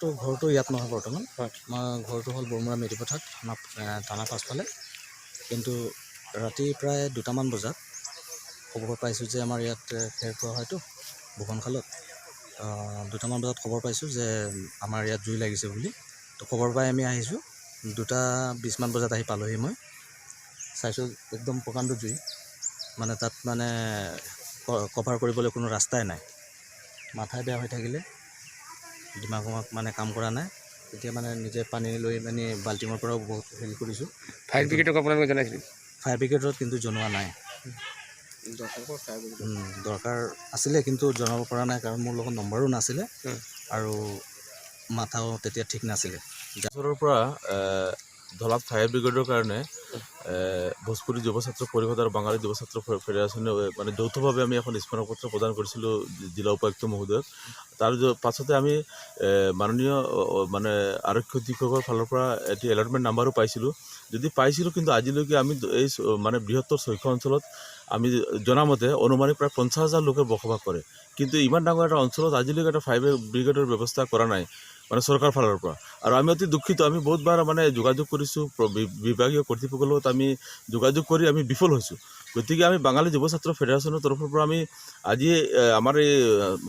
তো ঘৰটো ইয়াত নহয় বৰ্তমান। আমাৰ ঘৰটো হ'ল বৰমুৰা মেডিপথাৰ থানা পাছফালে। কিন্তু ৰাতি প্ৰায় 2টামান বজাত খবৰ পাইছোঁ যে আমাৰ ইয়াত খেৰ খোৱা হয়তো বহনখালত। 2টামান বজাত খবৰ পাইছোঁ যে আমাৰ ইয়াত জুই লাগিছে বুলি। তো খবৰ পাই আমি আহিছোঁ। 2:20মান বজাত আহি পালোহি। মই চাইছোঁ একদম প্ৰকাণ্ড জুই, মানে তাত মানে কভাৰ কৰিবলৈ কোনো ৰাস্তাই নাই। মাথাই বেয়া হৈ থাকিলে, দিমাগ মানে কাম কৰা নাই। তেতিয়া মানে নিজে পানী লৈ মানে বাল্টিঙৰ পৰাও বহুত হেৰি কৰিছোঁ। ফায়াৰ ব্ৰিগেডক আপোনালোকে জনাইছিল? ফায়াৰ ব্ৰিগেডত কিন্তু জনোৱা নাই। দৰকাৰ আছিলে কিন্তু জনাব পৰা নাই, কাৰণ মোৰ লগত নম্বৰো নাছিলে আৰু মাথাও তেতিয়া ঠিক নাছিলে। ওচৰৰ পৰা ধলাত ফায়াৰ ব্ৰিগেডৰ কাৰণে ভোজপুৰী যুৱ ছাত্ৰ পৰিষদ আৰু বাঙালী যুৱ ছাত্ৰ ফেডাৰেশ্যনে মানে যৌথভাৱে আমি এখন স্মাৰকপত্ৰ প্ৰদান কৰিছিলোঁ জিলা উপায়ুক্ত মহোদয়ক। তাৰ পাছতে আমি মাননীয় মানে আৰক্ষী অধীক্ষকৰ ফালৰ পৰা এটি এলটমেণ্ট নাম্বাৰো পাইছিলোঁ। কিন্তু আজিলৈকে আমি এই মানে বৃহত্তৰ 6খন অঞ্চলত আমি জনামতে অনুমানিক প্ৰায় 50,000 লোকে বসবাস কৰে। কিন্তু ইমান ডাঙৰ এটা অঞ্চলত আজিলৈকে এটা ফায়াৰ ব্ৰিগেডৰ ব্যৱস্থা কৰা নাই মানে চৰকাৰ ফালৰ পৰা। আৰু আমি অতি দুখিত। আমি বহুতবাৰ মানে যোগাযোগ কৰিছোঁ বিভাগীয় কৰ্তৃপক্ষৰ লগত, আমি যোগাযোগ কৰি আমি বিফল হৈছোঁ। গতিকে আমি বাঙালী যুৱ ছাত্ৰ ফেডাৰেশ্যনৰ তৰফৰ পৰা আমি আজি আমাৰ এই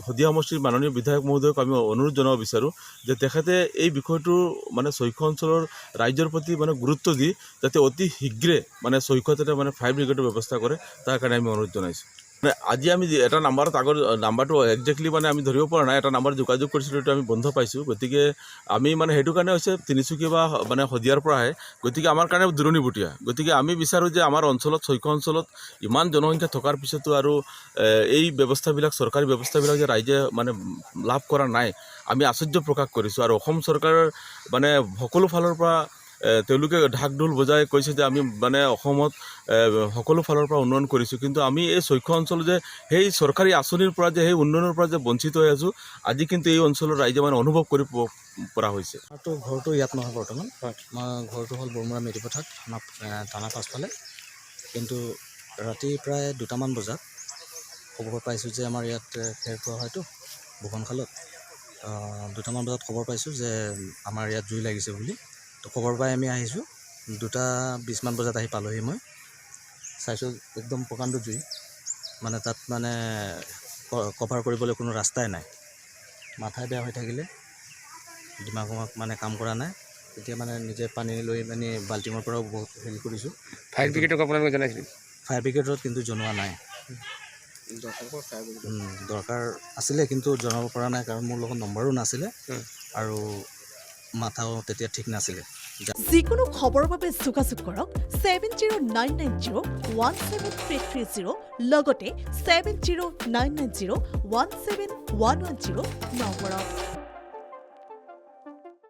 শদিয়া সমষ্টিৰ মাননীয় বিধায়ক মহোদয়ক আমি অনুৰোধ জনাব বিচাৰোঁ যে তেখেতে এই বিষয়টো মানে 6খন অঞ্চলৰ ৰাইজৰ প্ৰতি মানে গুৰুত্ব দি যাতে অতি শীঘ্ৰে মানে 6খনতে মানে ফায়াৰ ব্ৰিগেডৰ ব্যৱস্থা কৰে, তাৰ কাৰণে আমি অনুৰোধ জনাইছোঁ। আজি আমি এটা নাম্বাৰত আগৰ নাম্বাৰটো একজেক্টলি মানে আমি ধৰিব পৰা নাই, এটা নাম্বাৰ যোগাযোগ কৰিছিলোঁ, এইটো আমি বন্ধ পাইছোঁ। গতিকে আমি মানে সেইটো কাৰণে হৈছে তিনিচুকীয়া বা মানে শদিয়াৰ পৰা আহে, গতিকে আমাৰ কাৰণে দূৰণিবতীয়া। গতিকে আমি বিচাৰোঁ যে আমাৰ অঞ্চলত 6খন অঞ্চলত ইমান জনসংখ্যা থকাৰ পিছতো আৰু এই ব্যৱস্থাবিলাক চৰকাৰী ব্যৱস্থাবিলাক যে ৰাইজে মানে লাভ কৰা নাই, আমি আশ্চৰ্য প্ৰকাশ কৰিছোঁ। আৰু অসম চৰকাৰৰ মানে সকলো ফালৰ পৰা তেওঁলোকে ঢাক ঢোল বজাই কৈছে যে আমি মানে অসমত সকলো ফালৰ পৰা উন্নয়ন কৰিছোঁ, কিন্তু আমি এই 6খন অঞ্চল যে সেই চৰকাৰী আঁচনিৰ পৰা যে সেই উন্নয়নৰ পৰা যে বঞ্চিত হৈ আছোঁ, আজি কিন্তু এই অঞ্চলৰ ৰাইজে মানে অনুভৱ কৰিব পৰা হৈছে। তো ঘৰটো ইয়াত নহয় বৰ্তমান। আমাৰ ঘৰটো হ'ল বৰমুৰা মেডিপথাৰ থানা পাছফালে। কিন্তু ৰাতি প্ৰায় 2টামান বজাত খবৰ পাইছোঁ যে আমাৰ ইয়াত খেৰ খোৱা হয়তো বহনখালত। 2টামান বজাত খবৰ পাইছোঁ যে আমাৰ ইয়াত জুই লাগিছে বুলি। তো খবৰ পাই আমি আহিছোঁ। 2:20মান বজাত আহি পালোহি। মই চাইছোঁ একদম প্ৰকাণ্ড জুই, মানে তাত মানে কভাৰ কৰিবলৈ কোনো ৰাস্তাই নাই। মাথাই বেয়া হৈ থাকিলে, দিমাগ মানে কাম কৰা নাই। তেতিয়া মানে নিজে পানী লৈ মানে বাল্টিঙৰ পৰাও বহুত হেৰি কৰিছোঁ। ফায়াৰ ব্ৰিগেডক আপোনালোকে জনাইছিল? ফায়াৰ ব্ৰিগেডত কিন্তু জনোৱা নাই। দৰকাৰ আছিলে কিন্তু জনাব পৰা নাই, কাৰণ মোৰ লগত নম্বৰো নাছিলে আৰু মাথাও তেতিয়া ঠিক নাছিলে। যিকোনো খবৰৰ বাবে যোগাযোগ কৰক 7099017330 লগতে 7099017110 নম্বৰত।